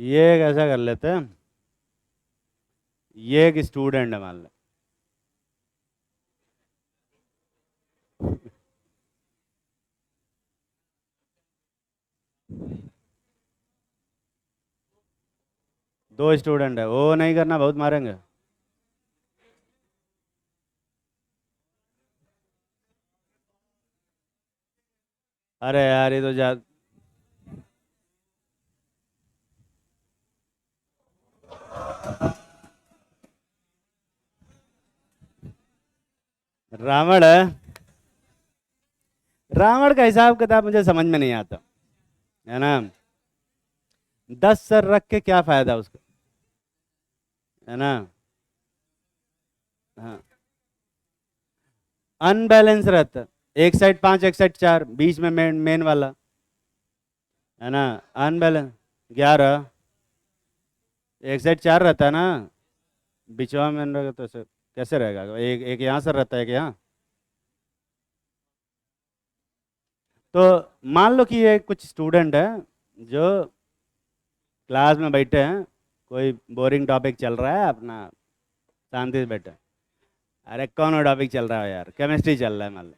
ये कैसा कर लेते हैं, ये एक स्टूडेंट है मान लो। दो स्टूडेंट है, वो नहीं करना, बहुत मारेंगे। अरे यार ये तो जा। रावण है। रावण का हिसाब किताब मुझे समझ में नहीं आता, है ना। 10 सर रख के क्या फायदा उसका, है ना। हाँ, अनबैलेंस रहता है। एक साइड 5, एक साइड 4, बीच में मेन मेन वाला, है ना। अनबैलेंस 11, एक साइड 4 रहता है ना, बीचवा में रहेगा तो ऐसे कैसे रहेगा, एक एक यहाँ से रहता है, एक यहाँ। तो मान लो कि ये कुछ स्टूडेंट है जो क्लास में बैठे हैं, कोई बोरिंग टॉपिक चल रहा है अपना, शांति से बैठे। अरे कौन टॉपिक चल रहा है यार, केमिस्ट्री चल रहा है मान लो,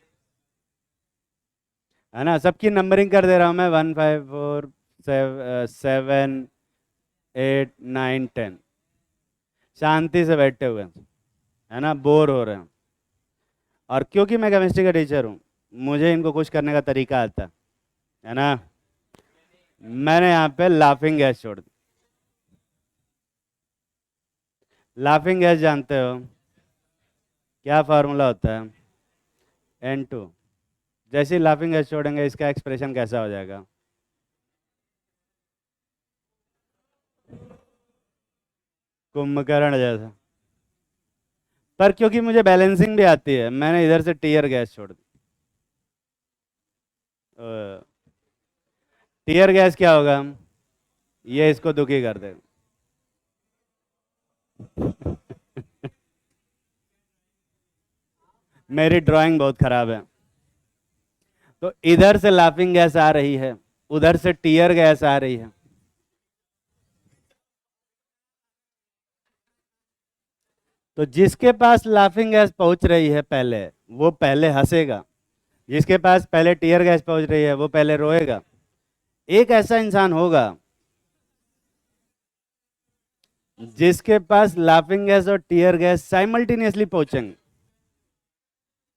है ना। सबकी नंबरिंग कर दे रहा हूँ मैं, 1, 5, 4, 7, 8, 9, 10, शांति से बैठे हुए हैं, है ना, बोर हो रहे हैं। और क्योंकि मैं केमिस्ट्री का टीचर हूँ, मुझे इनको खुश करने का तरीका आता है ना। मैंने यहाँ पे लाफिंग गैस छोड़ दी। लाफिंग गैस जानते हो क्या फार्मूला होता है? N2। जैसे ही लाफिंग गैस छोड़ेंगे इसका एक्सप्रेशन कैसा हो जाएगा? कुंभकर्ण जैसा। पर क्योंकि मुझे बैलेंसिंग भी आती है, मैंने इधर से टीयर गैस छोड़ दी। टीयर गैस क्या होगा? ये इसको दुखी कर देगा। मेरी ड्राइंग बहुत खराब है। तो इधर से लाफिंग गैस आ रही है, उधर से टीयर गैस आ रही है। तो जिसके पास लाफिंग गैस पहुंच रही है पहले, वो पहले हंसेगा। जिसके पास पहले टीयर गैस पहुंच रही है वो पहले रोएगा। एक ऐसा इंसान होगा जिसके पास लाफिंग गैस और टीयर गैस साइमल्टेनियसली पहुंचेंगे,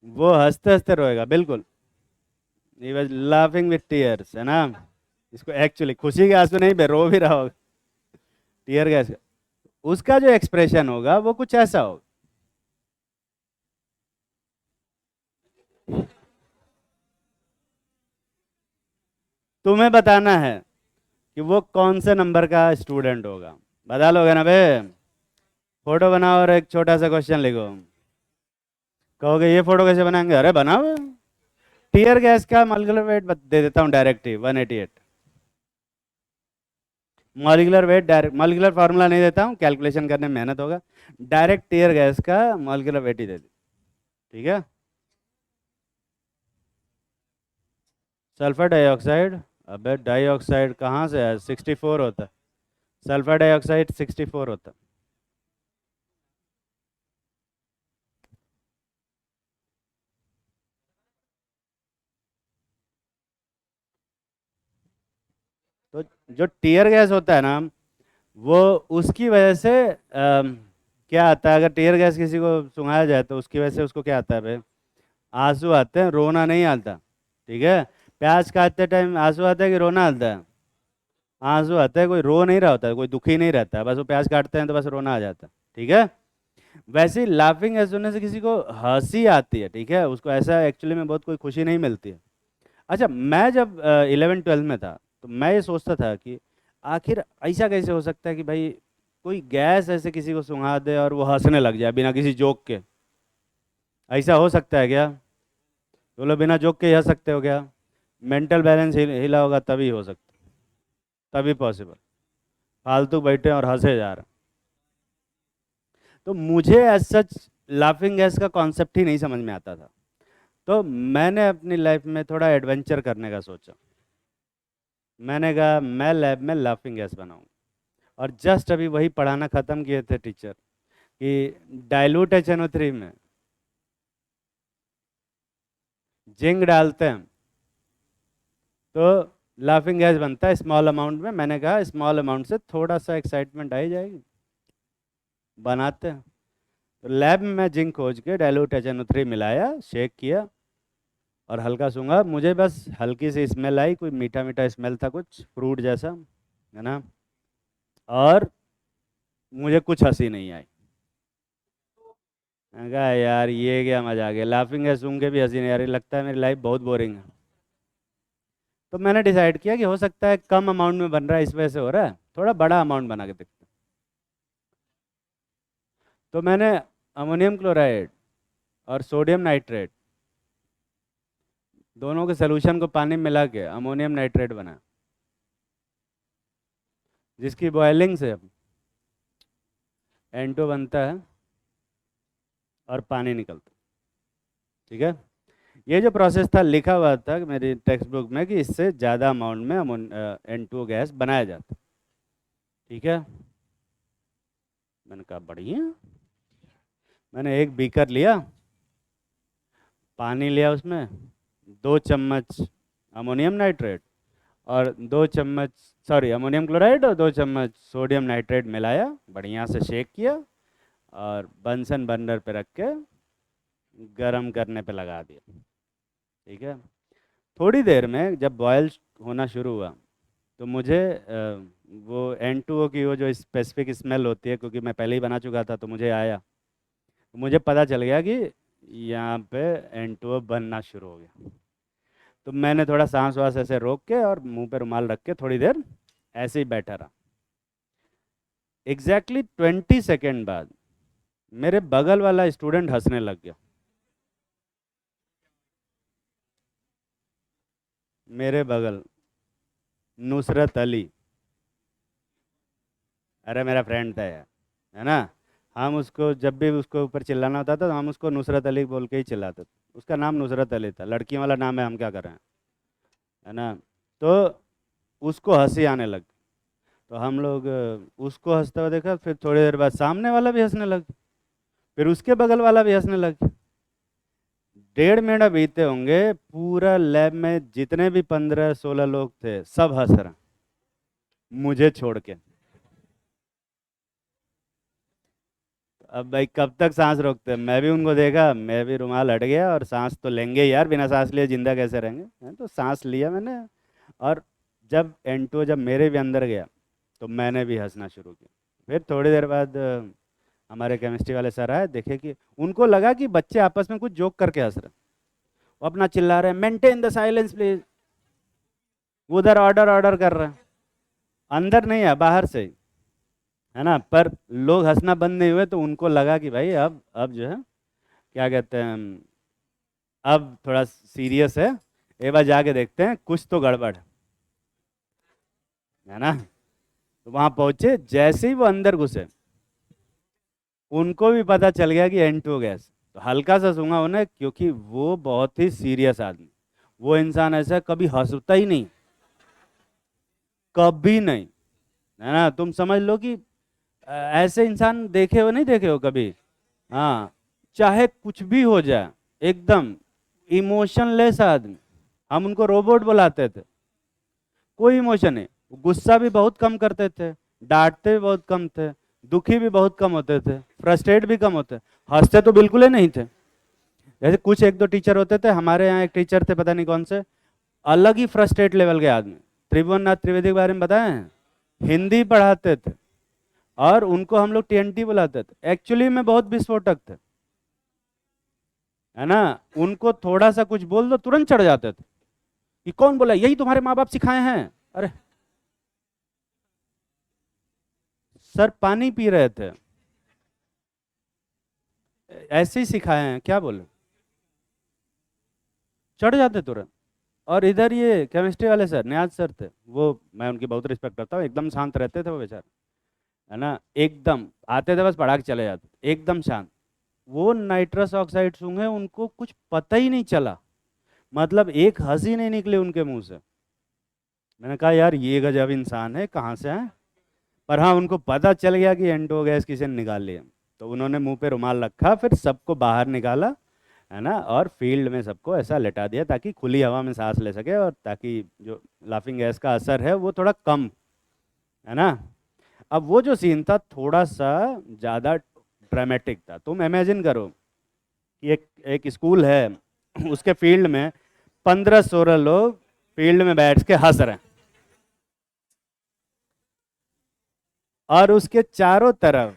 वो हंसते हंसते रोएगा, बिल्कुल। He was laughing with tears, है ना। इसको एक्चुअली खुशी के आंसू नहीं बे, रो भी रहा होगा टीयर गैस का। उसका जो एक्सप्रेशन होगा वो कुछ ऐसा होगा। तुम्हें बताना है कि वो कौन से नंबर का स्टूडेंट होगा। बता लोगे ना बे? फोटो बनाओ और एक छोटा सा क्वेश्चन लिखो। कहोगे ये फोटो कैसे बनाएंगे? अरे बनाओ। टीयर गैस का मॉलिक्यूलर वेट दे देता हूँ डायरेक्ट ही, 188। Molecular weight direct, molecular formula नहीं देता हूँ, कैलकुलेशन करने में मेहनत होगा। डायरेक्ट टीयर गैस का मॉलिक्यूलर वेट ही दे दी, ठीक है। सल्फर डाइऑक्साइड, अबे डाइऑक्साइड कहाँ से है? 64 होता है। सल्फर डाइऑक्साइड 64 होता है। तो जो टीयर गैस होता है ना, वो उसकी वजह से क्या आता है, अगर टीयर गैस किसी को सुंघाया जाए तो उसकी वजह से उसको क्या आता है भाई? आंसू आते हैं, रोना नहीं आता, ठीक है। प्याज काटते टाइम आंसू आता है कि रोना आता है? आंसू आता है। कोई रो नहीं रहा होता है, कोई दुखी नहीं रहता है, बस वो प्याज काटते हैं तो बस रोना आ जाता है, ठीक है। वैसे ही लाफिंग गैस सुनने से किसी को हंसी आती है, ठीक है, उसको ऐसा एक्चुअली में बहुत कोई खुशी नहीं मिलती है। अच्छा, मैं जब 11 12 में था तो मैं ये सोचता था कि आखिर ऐसा कैसे हो सकता है कि भाई कोई गैस ऐसे किसी को सुंघा दे और वो हंसने लग जाए बिना किसी जोक के। ऐसा हो सकता है क्या? बोलो, बिना जोक के ही हंस सकते हो क्या? मेंटल बैलेंस हिला होगा तभी हो सकता, तभी पॉसिबल। फालतू बैठे और हंसे जा रहे हैं। तो मुझे एज सच लाफिंग गैस का कॉन्सेप्ट ही नहीं समझ में आता था। तो मैंने अपनी लाइफ में थोड़ा एडवेंचर करने का सोचा। मैंने कहा मैं लैब में लाफिंग गैस बनाऊं। और जस्ट अभी वही पढ़ाना ख़त्म किए थे टीचर कि डाइल्यूट HNO3 में जिंक डालते हैं तो लाफिंग गैस बनता है स्मॉल अमाउंट में। मैंने कहा स्मॉल अमाउंट से थोड़ा सा एक्साइटमेंट आ ही जाएगी, बनाते हैं। तो लैब में मैं जिंक खोज के डाइल्यूट HNO3 मिलाया, शेक किया और हल्का सूंघा। मुझे बस हल्की सी स्मेल आई, कोई मीठा मीठा स्मेल था, कुछ फ्रूट जैसा, है ना। और मुझे कुछ हंसी नहीं आई। मैंने कहा यार ये क्या मजा आ गया, लाफिंग गैस सूंघ के भी हंसी नहीं आ रही, लगता है मेरी लाइफ बहुत बोरिंग है। तो मैंने डिसाइड किया कि हो सकता है कम अमाउंट में बन रहा है इस वजह से हो रहा है, थोड़ा बड़ा अमाउंट बना के देखते हैं। तो मैंने अमोनियम क्लोराइड और सोडियम नाइट्रेट दोनों के सोल्यूशन को पानी में मिला के अमोनियम नाइट्रेट बना, जिसकी बॉयलिंग से N2 बनता है और पानी निकलता है। ठीक है, ये जो प्रोसेस था लिखा हुआ था मेरी टेक्स्ट बुक में कि इससे ज़्यादा अमाउंट में N2 गैस बनाया जाता है। ठीक है, मैंने कहा बढ़िया। मैंने एक बीकर लिया, पानी लिया, उसमें 2 चम्मच अमोनियम नाइट्रेट और 2 चम्मच सॉरी अमोनियम क्लोराइड और 2 चम्मच सोडियम नाइट्रेट मिलाया, बढ़िया से शेक किया और बंसन बर्नर पे रख के गरम करने पे लगा दिया। ठीक है, थोड़ी देर में जब बॉयल होना शुरू हुआ तो मुझे वो N2O की वो जो स्पेसिफिक स्मेल होती है, क्योंकि मैं पहले ही बना चुका था तो मुझे आया, मुझे पता चल गया कि यहाँ पे N2O बनना शुरू हो गया। तो मैंने थोड़ा सांस वास ऐसे रोक के और मुंह पे रुमाल रख के थोड़ी देर ऐसे ही बैठा रहा। एग्जैक्टली 20 सेकेंड बाद मेरे बगल वाला स्टूडेंट हंसने लग गया। मेरे बगल नुसरत अली, अरे मेरा फ्रेंड था यार, है ना। हम उसको जब भी उसको ऊपर चिल्लाना होता था तो हम उसको नुसरत अली बोल के ही चिल्लाते थे। उसका नाम नुसरत अली था, लड़कियों वाला नाम है, हम क्या कर रहे हैं, है ना। तो उसको हंसी आने लग, तो हम लोग उसको हंसता हुआ देखा, फिर थोड़ी देर बाद सामने वाला भी हंसने लग, फिर उसके बगल वाला भी हंसने लग। 1.5 मिनट बीते होंगे, पूरा लैब में जितने भी 15-16 लोग थे सब हंस रहे, मुझे छोड़ के। अब भाई कब तक सांस रोकते हैं, मैं भी उनको देखा, मैं भी रुमाल हट गया और सांस तो लेंगे यार, बिना सांस लिए जिंदा कैसे रहेंगे, हैं? तो सांस लिया मैंने। और जब N2 जब मेरे भी अंदर गया तो मैंने भी हंसना शुरू किया। फिर थोड़ी देर बाद हमारे केमिस्ट्री वाले सर आए, देखे कि उनको लगा कि बच्चे आपस में कुछ जोक करके हंस रहे हैं, वो अपना चिल्ला रहे हैं मेंटेन द साइलेंस प्लीज, उधर ऑर्डर ऑर्डर कर रहे हैं, अंदर नहीं है बाहर से ही, है ना। पर लोग हंसना बंद नहीं हुए तो उनको लगा कि भाई अब जो है क्या कहते हैं, अब थोड़ा सीरियस है, एक बार जाके देखते हैं कुछ तो गड़बड़ है ना। तो वहां पहुंचे, जैसे ही वो अंदर घुसे उनको भी पता चल गया कि N2 गैस। तो हल्का सा सूंघा उन्हें, क्योंकि वो बहुत ही सीरियस आदमी, वो इंसान ऐसा कभी हंसता ही नहीं, कभी नहीं, है ना। तुम समझ लो कि ऐसे इंसान देखे हो नहीं देखे हो कभी, हाँ, चाहे कुछ भी हो जाए, एकदम इमोशनलेस आदमी। हम उनको रोबोट बुलाते थे, कोई इमोशन नहीं। गुस्सा भी बहुत कम करते थे, डांटते भी बहुत कम थे, दुखी भी बहुत कम होते थे, फ्रस्ट्रेट भी कम होते, हंसते तो बिल्कुल ही नहीं थे। जैसे कुछ एक दो टीचर होते थे, हमारे यहाँ एक टीचर थे पता नहीं कौन से, अलग ही फ्रस्ट्रेट लेवल के आदमी, त्रिभुवननाथ त्रिवेदी के बारे में बताए हैं, हिंदी पढ़ाते थे और उनको हम लोग TNT बुलाते थे, एक्चुअली में बहुत विस्फोटक थे, है ना। उनको थोड़ा सा कुछ बोल दो तुरंत चढ़ जाते थे कि कौन बोला, यही तुम्हारे माँ बाप सिखाए हैं। अरे सर पानी पी रहे थे, ऐसे ही सिखाए हैं, क्या बोले, चढ़ जाते तुरंत। और इधर ये केमिस्ट्री वाले सर न्याज सर थे, वो मैं उनकी बहुत रिस्पेक्ट करता हूँ, एकदम शांत रहते थे वो बेचारे, है ना। एकदम आते थे बस पढ़ा के चले जाते, एकदम शांत। वो नाइट्रस ऑक्साइड सूंघे, उनको कुछ पता ही नहीं चला, मतलब एक हंसी नहीं निकली उनके मुंह से। मैंने कहा यार ये गजब इंसान है, कहाँ से है। पर हाँ उनको पता चल गया कि एंटो गैस किसी ने निकाल लिया, तो उन्होंने मुंह पे रुमाल रखा, फिर सबको बाहर निकाला, है ना, और फील्ड में सबको ऐसा लेटा दिया ताकि खुली हवा में सांस ले सके, और ताकि जो लाफिंग गैस का असर है वो थोड़ा कम, है ना। अब वो जो सीन था थोड़ा सा ज़्यादा ड्रामेटिक था। तुम इमेजिन करो कि एक एक स्कूल है, उसके फील्ड में 15-16 लोग फील्ड में बैठ के हंस रहे हैं, और उसके चारों तरफ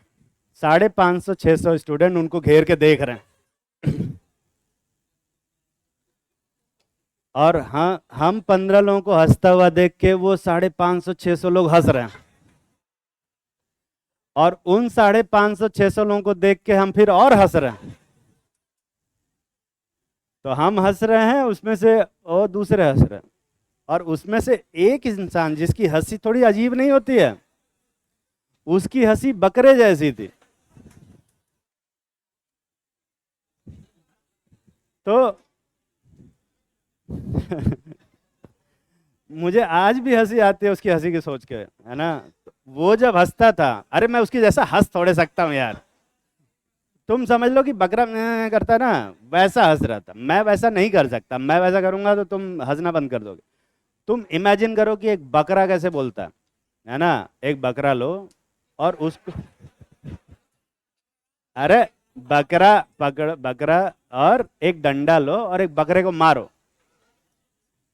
550-600 स्टूडेंट उनको घेर के देख रहे हैं। और हाँ, हम 15 लोगों को हंसता हुआ देख के वो 550-600 लोग हंस रहे हैं, और उन 550-600 लोगों को देख के हम फिर और हंस रहे हैं। तो हम हंस रहे हैं उसमें से, और दूसरे हंस रहे हैं, और उसमें से एक इंसान जिसकी हंसी थोड़ी अजीब नहीं होती है, उसकी हंसी बकरे जैसी थी। तो मुझे आज भी हंसी आती है उसकी हंसी की सोच के, है ना। वो जब हंसता था, अरे मैं उसकी जैसा हंस थोड़े सकता हूँ यार। तुम समझ लो कि बकरा करता है ना, वैसा हंस रहा था। मैं वैसा नहीं कर सकता, मैं वैसा करूंगा तो तुम हंसना बंद कर दोगे। तुम इमेजिन करो कि एक बकरा कैसे बोलता है ना। एक बकरा लो और उसको, अरे बकरा पकड़, बकरा और एक डंडा लो और एक बकरे को मारो,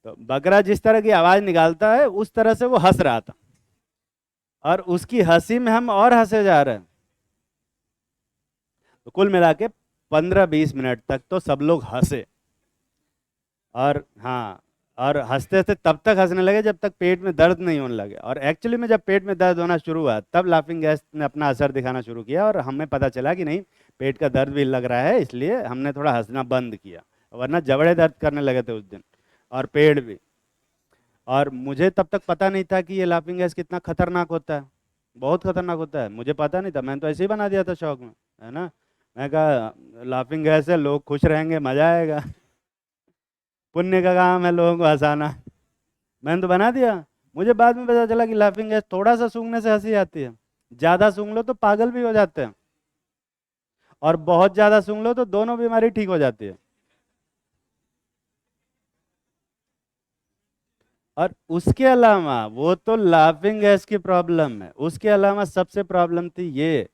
तो बकरा जिस तरह की आवाज निकालता है उस तरह से वो हंस रहा था, और उसकी हंसी में हम और हंसे जा रहे हैं। तो कुल मिला के 15-20 मिनट तक तो सब लोग हंसे, और हाँ, और हंसते हंसते तब तक हंसने लगे जब तक पेट में दर्द नहीं होने लगे। और एक्चुअली में जब पेट में दर्द होना शुरू हुआ तब लाफिंग गैस ने अपना असर दिखाना शुरू किया, और हमें पता चला कि नहीं, पेट का दर्द भी लग रहा है, इसलिए हमने थोड़ा हंसना बंद किया, वरना जबड़े दर्द करने लगे थे उस दिन, और पेट भी। और मुझे तब तक पता नहीं था कि ये लाफिंग गैस कितना खतरनाक होता है, बहुत खतरनाक होता है। मुझे पता नहीं था, मैंने तो ऐसे ही बना दिया था शौक में, है ना। मैं कहा लाफिंग गैस है, लोग खुश रहेंगे, मजा आएगा, पुण्य का काम है लोगों को हंसाना, मैंने तो बना दिया। मुझे बाद में पता चला कि लाफिंग गैस थोड़ा सा सूंघने से हंसी आती है, ज्यादा सूंघ लो तो पागल भी हो जाते हैं, और बहुत ज्यादा सूंघ लो तो दोनों बीमारी ठीक हो जाती है। और उसके अलावा वो तो लाफिंग गैस की प्रॉब्लम है, उसके अलावा सबसे प्रॉब्लम थी ये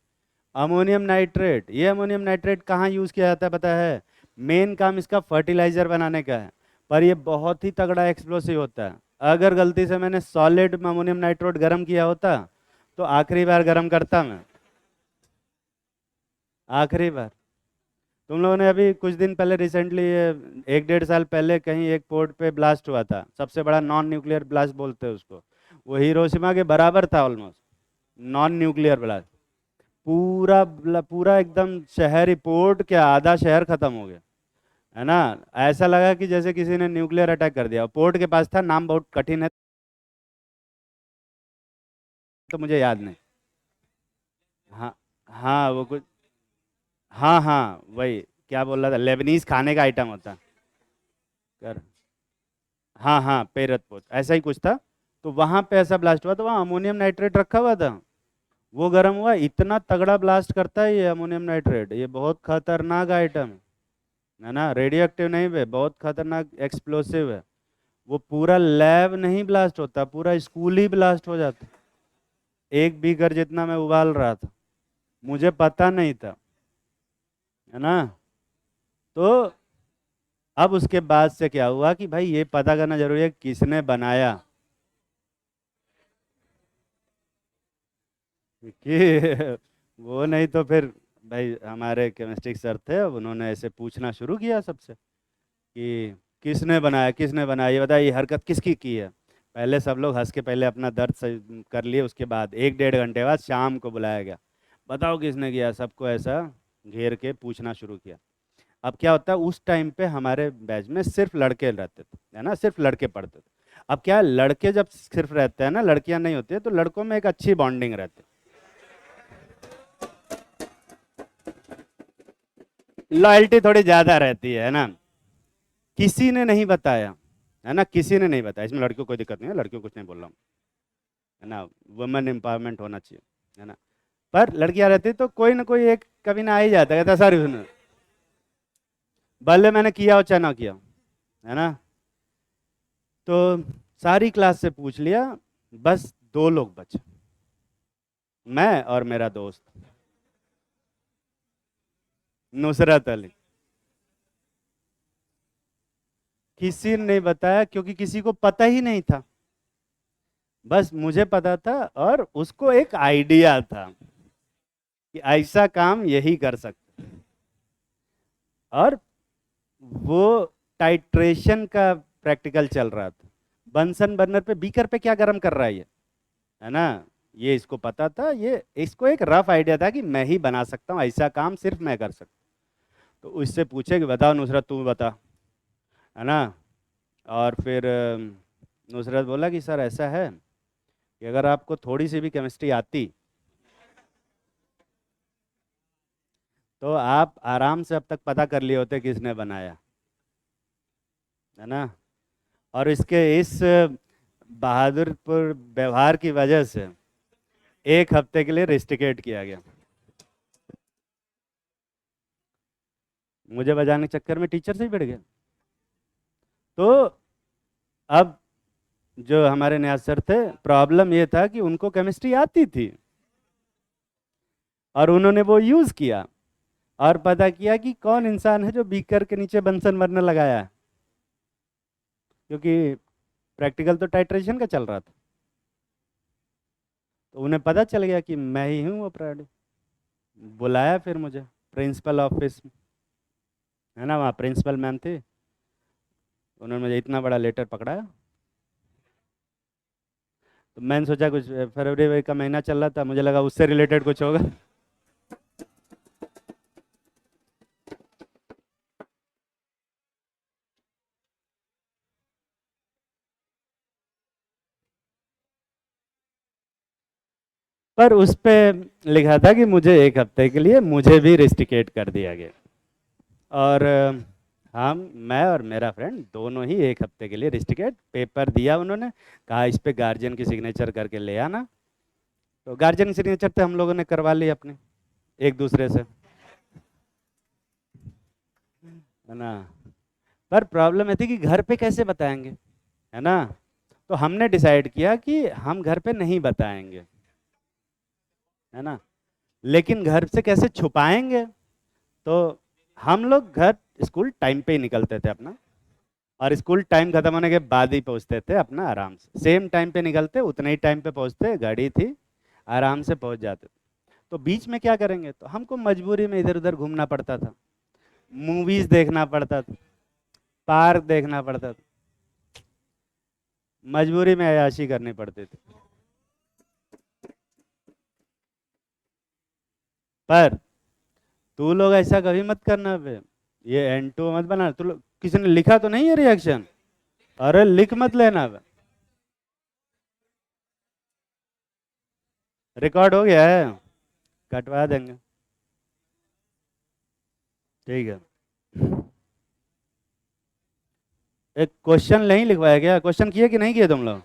अमोनियम नाइट्रेट। ये अमोनियम नाइट्रेट कहाँ यूज किया जाता है पता है? मेन काम इसका फर्टिलाइजर बनाने का है, पर ये बहुत ही तगड़ा एक्सप्लोसिव होता है। अगर गलती से मैंने सॉलिड अमोनियम नाइट्रेट गर्म किया होता तो आखिरी बार गर्म करता मैं, आखिरी बार। तुम लोगों ने अभी कुछ दिन पहले रिसेंटली, ये 1-1.5 साल पहले कहीं एक पोर्ट पे ब्लास्ट हुआ था, सबसे बड़ा नॉन न्यूक्लियर ब्लास्ट बोलते हैं उसको। वो हिरोशिमा के बराबर था ऑलमोस्ट, नॉन न्यूक्लियर ब्लास्ट। पूरा एकदम शहर ही, पोर्ट क्या, आधा शहर खत्म हो गया, है ना। ऐसा लगा कि जैसे किसी ने न्यूक्लियर अटैक कर दिया। पोर्ट के पास था, नाम बहुत कठिन है तो मुझे याद नहीं। हाँ, हाँ वो कुछ, हाँ हाँ वही, क्या बोल रहा था, लेबनीज खाने का आइटम होता कर, हाँ हाँ पेरतपोत ऐसा ही कुछ था। तो वहां पे ऐसा ब्लास्ट हुआ, तो वहाँ अमोनियम नाइट्रेट रखा हुआ था, वो गर्म हुआ, इतना तगड़ा ब्लास्ट करता है ये अमोनियम नाइट्रेट, ये बहुत खतरनाक आइटम है ना। रेडियो एक्टिव नहीं है, बहुत खतरनाक एक्सप्लोसिव है। वो पूरा लैब नहीं ब्लास्ट होता, पूरा स्कूल ही ब्लास्ट हो जाता। 1 बीकर जितना मैं उबाल रहा था, मुझे पता नहीं था, है ना। तो अब उसके बाद से क्या हुआ कि भाई ये पता करना जरूरी है किसने बनाया, कि वो नहीं तो फिर, भाई हमारे केमिस्ट्री सर थे, अब उन्होंने ऐसे पूछना शुरू किया सबसे कि किसने बनाया, किसने बनाया, ये बताइए, ये हरकत किसकी की है। पहले सब लोग हंस के पहले अपना दर्द सही कर लिए, उसके बाद 1-1.5 घंटे बाद शाम को बुलाया गया, बताओ किसने किया। सबको ऐसा घेर के पूछना शुरू किया। अब क्या होता है, उस टाइम पे हमारे बैच में सिर्फ लड़के रहते थे, है ना, सिर्फ लड़के पढ़ते थे। अब क्या है, लड़के जब सिर्फ रहते हैं ना, लड़कियां नहीं होती है, तो लड़कों में एक अच्छी बॉन्डिंग रहती है, लॉयल्टी थोड़ी ज्यादा रहती है ना। किसी ने नहीं बताया, है ना, किसी ने नहीं बताया, इसमें लड़कियों को कोई दिक्कत नहीं है, लड़कियों को कुछ नहीं बोल रहा हूँ, है ना, वुमेन एम्पावरमेंट होना चाहिए, है ना। पर लड़कियां रहती तो कोई ना कोई एक कभी ना आ ही जाता, कहता सर सुनो, भले मैंने किया हो चाहे ना किया हो, है ना। तो सारी क्लास से पूछ लिया, बस दो लोग बचे, मैं और मेरा दोस्त नुसरत अली। किसी ने नहीं बताया क्योंकि किसी को पता ही नहीं था, बस मुझे पता था और उसको एक आइडिया था कि ऐसा काम यही कर सकते, और वो टाइट्रेशन का प्रैक्टिकल चल रहा था। बंसन बर्नर पे बीकर पे क्या गर्म कर रहा है ना, ये इसको पता था, ये इसको एक रफ आइडिया था कि मैं ही बना सकता हूँ, ऐसा काम सिर्फ मैं कर सकता हूँ। तो उससे पूछे कि बताओ नुसरत तू बता, है ना। और फिर नुसरत बोला कि सर ऐसा है कि अगर आपको थोड़ी सी भी केमिस्ट्री आती तो आप आराम से अब तक पता कर लिए होते किसने बनाया, है ना। और इसके इस बहादुरपुर व्यवहार की वजह से एक हफ्ते के लिए रेस्टिकेट किया गया। मुझे बजाने के चक्कर में टीचर से ही भिड़ गया। तो अब जो हमारे न्याज सर थे, प्रॉब्लम ये था कि उनको केमिस्ट्री आती थी और उन्होंने वो यूज किया और पता किया कि कौन इंसान है जो बीकर के नीचे बंसन बर्नर लगाया है, क्योंकि प्रैक्टिकल तो टाइट्रेशन का चल रहा था। तो उन्हें पता चल गया कि मैं ही हूँ वो प्राणी। बुलाया फिर मुझे प्रिंसिपल ऑफिस में, है ना, वहाँ प्रिंसिपल मैम थी। उन्होंने मुझे इतना बड़ा लेटर पकड़ाया। तो मैंने सोचा कुछ फरवरी का महीना चल रहा था, मुझे लगा उससे रिलेटेड कुछ होगा। पर उस पे लिखा था कि मुझे एक हफ्ते के लिए मुझे भी रेस्टिकेट कर दिया गया। और हम, मैं और मेरा फ्रेंड दोनों ही एक हफ्ते के लिए रेस्टिकेट, पेपर दिया उन्होंने, कहा इस पे गार्जियन की सिग्नेचर करके ले आना। तो गार्जियन की सिग्नेचर तो हम लोगों ने करवा ली अपने एक दूसरे से, है ना। पर प्रॉब्लम ये थी कि घर पे कैसे बताएंगे, है ना। तो हमने डिसाइड किया कि हम घर पे नहीं बताएंगे, है ना। लेकिन घर से कैसे छुपाएंगे, तो हम लोग घर स्कूल टाइम पे ही निकलते थे अपना, और स्कूल टाइम खत्म होने के बाद ही पहुंचते थे अपना, आराम से सेम टाइम पे निकलते, उतने ही टाइम पे पहुंचते, गाड़ी थी, आराम से पहुंच जाते। तो बीच में क्या करेंगे, तो हमको मजबूरी में इधर उधर घूमना पड़ता था, मूवीज देखना पड़ता था, पार्क देखना पड़ता था, मजबूरी में अय्याशी करनी पड़ती थी। पर तू लोग ऐसा कभी मत करना बे, ये एन टू मत बना, तू लोग किसी ने लिखा तो नहीं है रिएक्शन, अरे लिख मत लेना बे, रिकॉर्ड हो गया है, कटवा देंगे, ठीक है। एक क्वेश्चन नहीं लिखवाया गया, क्वेश्चन किए कि नहीं किए तुम लोग?